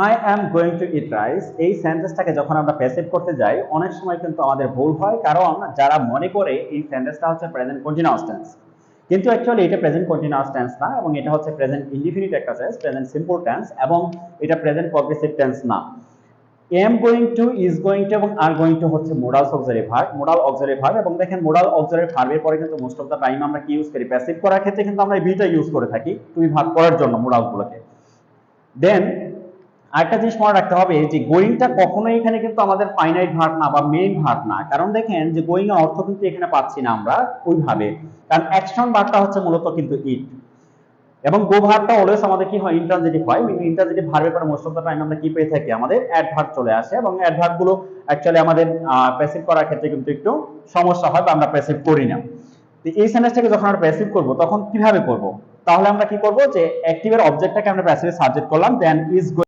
I am going to eat rice, এই সেন্টেন্সটাকে যখন আমরা প্যাসিভ করতে যাই অনেক সময় কিন্তু আমাদের ভুল হয়, কারণ যারা মনে করে এই সেন্টেন্সটা হচ্ছে প্রেজেন্ট কন্টিনিউয়াস টেন্স, কিন্তু অ্যাকচুয়ালি এটা প্রেজেন্ট কন্টিনিউয়াস টেন্স না, এবং এটা হচ্ছে প্রেজেন্ট ইনডিফিনিট একটা টেন্স, প্রেজেন্ট সিম্পল টেন্স, এবং এটা প্রেজেন্ট প্রগ্রেসিভ টেন্স না। Am going to, is going to এবং আর গোয়িং টু হচ্ছে modal auxiliary verb, modal auxiliary verb, এবং দেখেন মোডাল অক্সিলারি ভার্বের পরে কিন্তু মোস্ট অফ দা টাইম আমরা কি ইউজ করি, প্যাসিভ করার ক্ষেত্রে কিন্তু আমরা এই বিটা ইউজ করে থাকি টু বি ভার্ব করার জন্য মোডালগুলোকে। দেন আরেকটা জিনিস মনে রাখতে হবে যে গোয়িংটা কখনোই এখানে কিন্তু আমাদের ফাইনাইট ভার্ব না বা মেইন ভার্ব না, কারণ দেখেন যে গোয়িং এর অর্থ কিন্তু এখানে পাচ্ছি না আমরা ওইভাবে, কারণ অ্যাকশন ভার্বটা হচ্ছে মূলত কিন্তু ইট, এবং গো ভার্বটা অলওয়েজ আমাদের কি হয়, ইন্ট্রানজিটিভ হয়। ইন্ট্রানজিটিভ ভার্বের পরে মোস্ট অফ দ্য টাইম আমরা কি পেয়ে থাকি, আমাদের অ্যাডভার্ব চলে আসে, এবং অ্যাডভার্ব গুলো অ্যাকচুয়ালি আমাদের প্যাসিভ করার ক্ষেত্রে কিন্তু একটু সমস্যা হয় বা আমরা প্যাসিভ করি না। তো এই সেন্টেন্সটাকে যখন আমরা প্যাসিভ করব তখন কিভাবে করব, তাহলে আমরা কি করব যে অ্যাক্টিভের অবজেক্টটাকে আমরা প্যাসিভে সাবজেক্ট করলাম, দেন ইজ